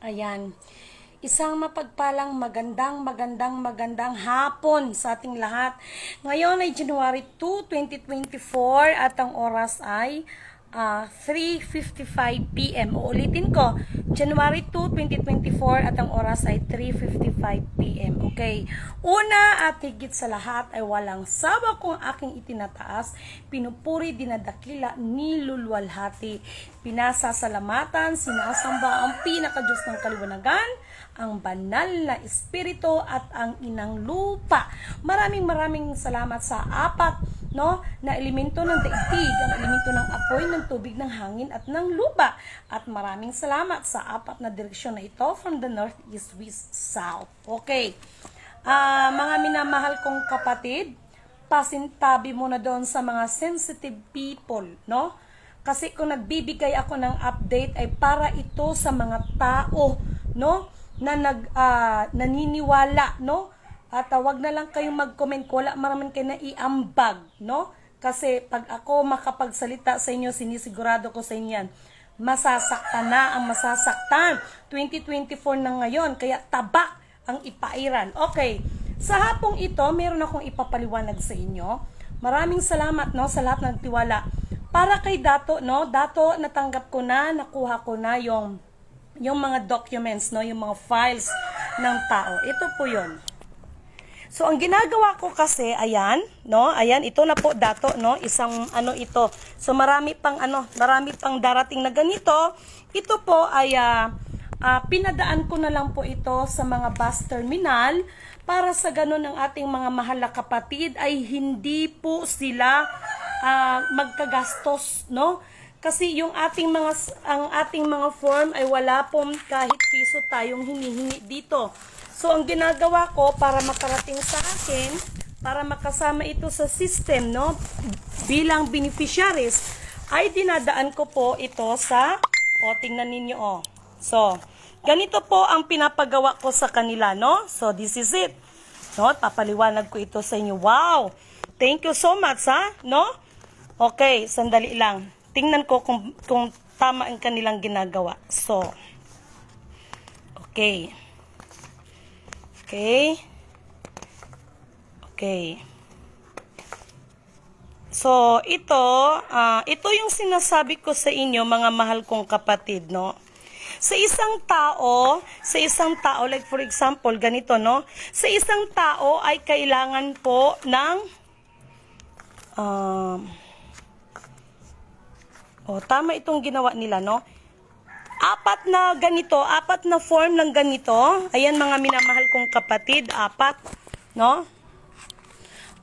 Ayan. Isang mapagpalang magandang hapon sa ating lahat. Ngayon ay January 2, 2024 at ang oras ay 3:55 PM. Uulitin ko, January 2, 2024 at ang oras ay 3:55 PM. Okay. Una at higit sa lahat ay walang sawa kung aking itinataas, pinupuri, dinadakila, nilulwalhati, pinasasalamatan, sinasamba ang pinakadiyos ng kaliwanagan, ang banal na espiritu at ang inang lupa. Maraming salamat sa apat na elemento ng daigdig, ang elemento ng apoy, ng tubig, ng hangin at ng lupa. At maraming salamat sa apat na direksyon na ito from the north, east, west, south. Okay. Mga minamahal kong kapatid, pasintabi muna doon sa mga sensitive people, no? Kasi kung nagbibigay ako ng update ay para ito sa mga tao, no? Na naniniwala, no? At wag na lang kayong mag-comment ko, wala maraming kayo na iambag, no? Kasi pag ako makapagsalita sa inyo, sinisigurado ko sa inyo yan, masasaktan na ang masasaktan. 2024 na ngayon, kaya tabak ang ipairan. Okay, sa hapong ito, meron akong ipapaliwanag sa inyo. Maraming salamat, no, sa lahat ng tiwala. Para kay Dato, no? Dato, natanggap ko na, nakuha ko na yung mga documents, no, yung mga files ng tao. Ito po 'yon. So ang ginagawa ko kasi, ayan, no, ayan, ito na po Dato, no, isang ito. So marami pang darating na ganito. Ito po ay pinadaan ko na lang po ito sa mga bus terminal para sa ganun ng ating mga mahal na kapatid ay hindi po sila magkagastos, no? Kasi yung ang ating mga form ay wala pong kahit piso tayong hinihingi dito. So ang ginagawa ko para makarating sa akin, para makasama ito sa system, no, bilang beneficiaries, ay dinadaan ko po ito sa, tingnan ninyo, So, ganito po ang pinapagawa ko sa kanila, no? So this is it. No, papaliwanag ko ito sa inyo. Wow! Thank you so much, no? Okay, sandali lang. Tingnan ko kung tama ang kanilang ginagawa. So, okay. So, ito yung sinasabi ko sa inyo, mga mahal kong kapatid, no? Sa isang tao, like for example, ganito, no? Sa isang tao ay kailangan po ng tama itong ginawa nila, no? Apat na form ng ganito. Ayan mga minamahal kong kapatid, apat, no?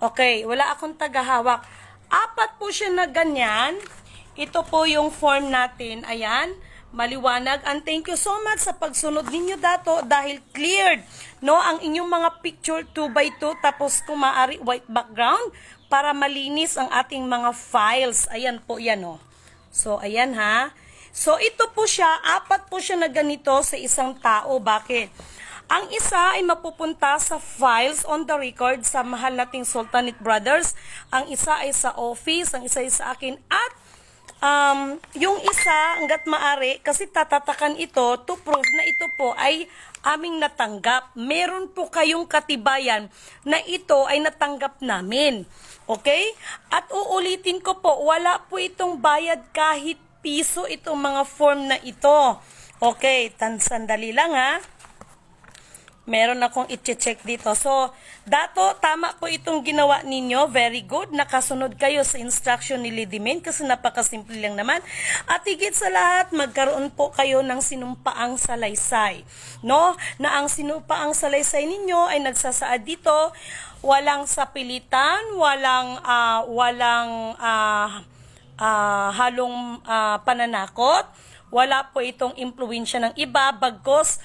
Okay, wala akong tagahawak. Apat po siya na ganyan. Ito po yung form natin. Ayan, maliwanag. And thank you so much sa pagsunod ninyo, Dato, dahil cleared, no, ang inyong mga picture 2x2, tapos kung maaari white background para malinis ang ating mga files. Ayan po yan, no? So, ayan ha. So, ito po siya, apat po siya na ganito sa isang tao. Bakit? Ang isa ay mapupunta sa files on the record sa mahal nating Sultanate Brothers. Ang isa ay sa office, ang isa ay sa akin. At yung isa, hanggat maaari, kasi tatatakan ito to prove na ito po ay aming natanggap. Meron po kayong katibayan na ito ay natanggap namin. Okay? At uulitin ko po, wala po itong bayad kahit piso itong mga form na ito. Okay, sandali lang ha. Meron akong i-check dito. So, Dato, tama po itong ginawa ninyo. Very good. Nakasunod kayo sa instruction ni Lady Min kasi napakasimple lang naman. At higit sa lahat, magkaroon po kayo ng sinumpaang salaysay. No? Na ang sinumpaang salaysay ninyo ay nagsasaad dito, walang sapilitan, walang halong pananakot, wala po itong impluwensya ng iba, bagkos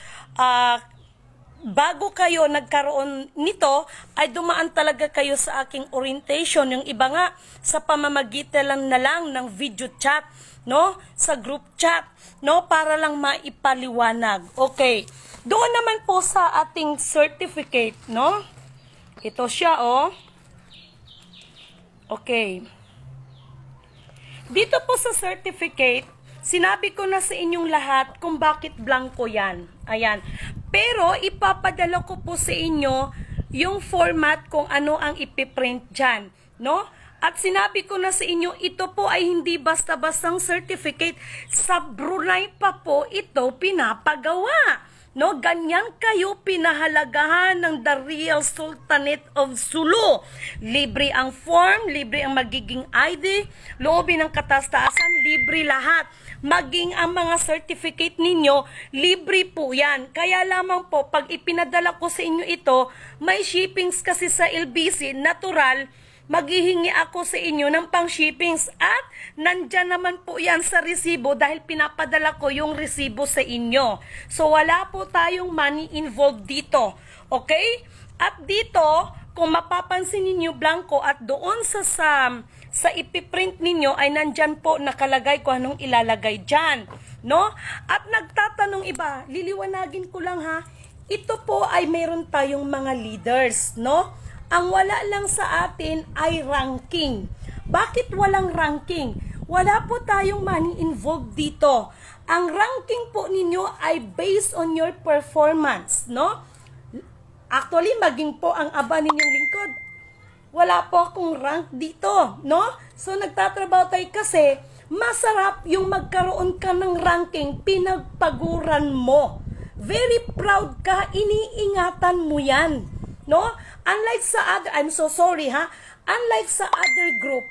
bago kayo nagkaroon nito, ay dumaan talaga kayo sa aking orientation. Yung iba nga, sa pamamagitan na lang ng video chat, no? Sa group chat, no? Para lang maipaliwanag. Okay. Doon naman po sa ating certificate, no? Ito siya, Okay. Dito po sa certificate, Sinabi ko na sa inyong lahat kung bakit blanco yan. Ayan. Pero ipapadala ko po sa inyo yung format kung ano ang ipiprint dyan. No? At sinabi ko na sa inyo, ito po ay hindi basta-bastang certificate. Sa Brunei pa po ito pinapagawa. No, ganyan kayo pinahalagahan ng The Real Sultanate of Sulu. Libre ang form, libre ang magiging ID, loobin ng katastasan, libre lahat. Maging ang mga certificate ninyo, libre po yan. Kaya lamang po, pag ipinadala ko sa inyo ito, may shippings kasi sa LBC, natural, maghihingi ako sa inyo ng pang-shippings at nandyan naman po yan sa resibo dahil pinapadala ko yung resibo sa inyo. So, wala po tayong money involved dito. Okay? At dito, kung mapapansin ninyo blanco at doon sa ipiprint ninyo ay nandyan po nakalagay kung anong ilalagay dyan. No? At nagtatanong iba, liliwanagin ko lang ha, ito po ay mayroon tayong mga leaders, no? Ang wala lang sa atin ay ranking. Bakit walang ranking? Wala po tayong money involved dito. Ang ranking po ninyo ay based on your performance, no? Actually, maging po ang aba ninyong lingkod. Wala po akong rank dito, no? So, nagtatrabaho tayo kasi masarap yung magkaroon ka ng ranking, pinagpaguran mo. Very proud ka, iniingatan mo yan, no? Unlike sa other, I'm so sorry ha, unlike sa other group,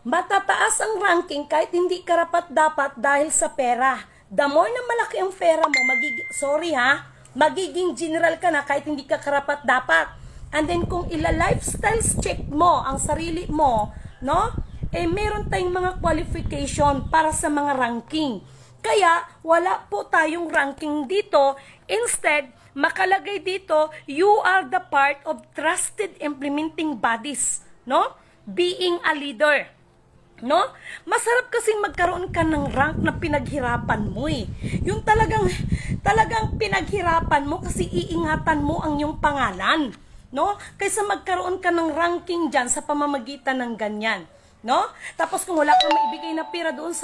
matataas ang ranking kahit hindi karapat dapat dahil sa pera. The more na malaki ang pera mo, magiging general ka na kahit hindi ka karapat dapat. And then kung ila-lifestyles check mo ang sarili mo, no? Eh meron tayong mga qualification para sa mga ranking. Kaya wala po tayong ranking dito. Instead, makalagay dito, you are the part of trusted implementing bodies, no? Being a leader, no? Masarap kasing magkaroon ka ng rank na pinaghirapan mo eh. Yung talagang pinaghirapan mo kasi iingatan mo ang iyong pangalan, no? Kaysa magkaroon ka ng ranking dyan sa pamamagitan ng ganyan, no? Tapos kung wala kang maibigay na pera doon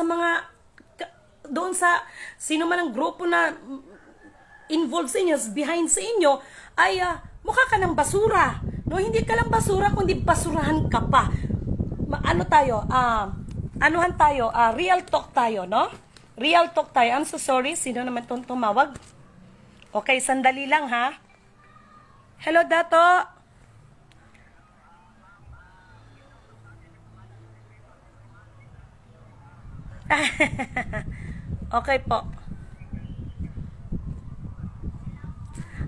sa sino man ang grupo na involved sa inyo, behind sa inyo, ay mukha ka ng basura. No, hindi ka lang basura, kundi basurahan ka pa. Anuhan tayo, real talk tayo, no? Real talk tayo. I'm so sorry, sino naman itong tumawag? Okay, sandali lang ha. Hello, Dato. Okay po.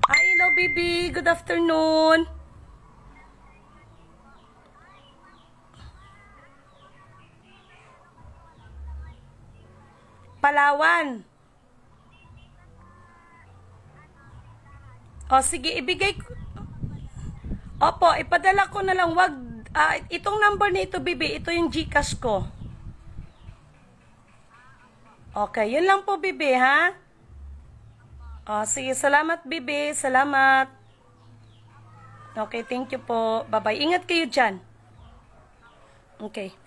Hi, hello baby. Good afternoon. Palawan. O sige, ibigay ko. Opo, ipadala ko na lang. Wag, itong number na ito, baby. Ito yung GCash ko. Okay, yun lang po, baby, ha? Oh, sige, salamat, bibi. Salamat. Okay, thank you po. Bye-bye. Ingat kayo dyan. Okay.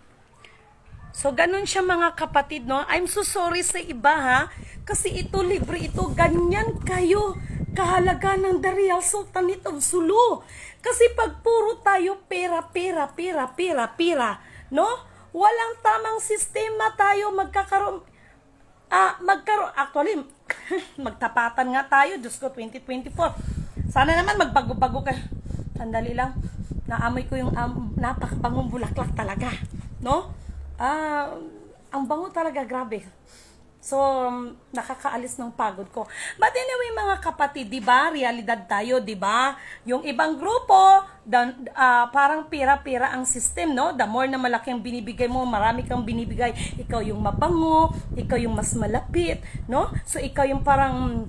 So, ganun siya mga kapatid, no? I'm so sorry sa iba, ha? Kasi ito, libre ito. Ganyan kayo kahalaga ng The Real Sultanate of Sulu. Kasi pag puro tayo pera, no? Walang tamang sistema tayo magkakaroon. Actually, magtapatan nga tayo, Diyos ko, 2024. Sana naman magbago-bago ka. Sandali lang. Naamoy ko yung napakabangong bulaklak talaga. No? Ang bango talaga, grabe. So, nakakaalis ng pagod ko. But anyway, mga kapatid, di ba? Realidad tayo, di ba? Yung ibang grupo, parang pira-pira ang system, no? The more na malaki ang binibigay mo, marami kang binibigay. Ikaw yung mabango, ikaw yung mas malapit, no? So, ikaw yung parang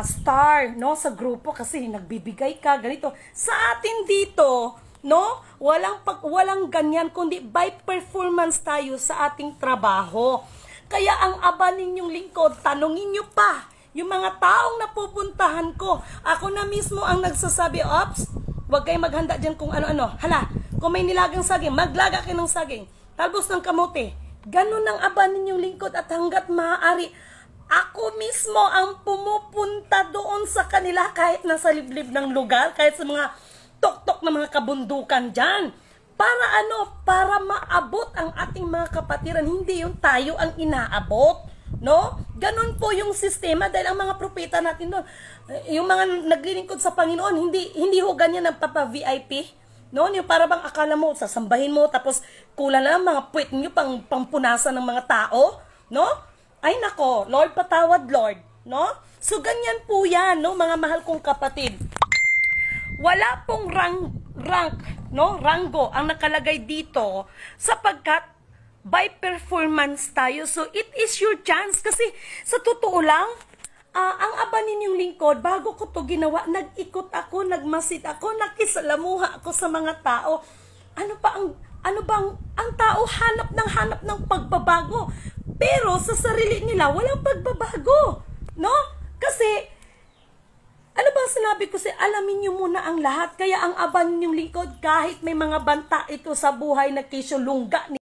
star, no? Sa grupo kasi nagbibigay ka, ganito. Sa atin dito, no? Walang ganyan, kundi by performance tayo sa ating trabaho. Kaya ang aba ninyong lingkod, tanungin nyo pa yung mga taong napupuntahan ko. Ako na mismo ang nagsasabi, ops, huwag kayo maghanda dyan kung ano-ano. Hala, kung may nilagang saging, maglaga kayo ng saging. Talbos ng kamote, Ganun ang aba ninyong lingkod at hanggat maaari, ako mismo ang pumupunta doon sa kanila kahit nasa liblib ng lugar, kahit sa mga tuktok na mga kabundukan dyan. Para ano? Para maabot ang ating mga kapatiran, hindi yung tayo ang inaabot. No? Ganun po yung sistema dahil ang mga propeta natin doon, yung mga naglilingkod sa Panginoon, hindi ho ganyan nagpapa-VIP. No? Yung para bang akala mo, sasambahin mo, tapos kulang lang mga puwet nyo pangpunasan ng mga tao. No? Ay nako, Lord patawad Lord. No? So ganyan po yan, no? Mga mahal kong kapatid. Wala pong ranggo ang nakalagay dito sapagkat by performance tayo. So, it is your chance. Kasi, sa totoo lang, ang aba ninyong lingkod, bago ko to ginawa, nag-ikot ako, nagmasid ako, nakisalamuha ako sa mga tao. Ano bang, ang tao hanap ng pagbabago. Pero, sa sarili nila, walang pagbabago. No? Kasi, ano bang sinabi ko alamin nyo muna ang lahat. Kaya ang aba ninyong lingkod, kahit may mga banta ito sa buhay na kisulungga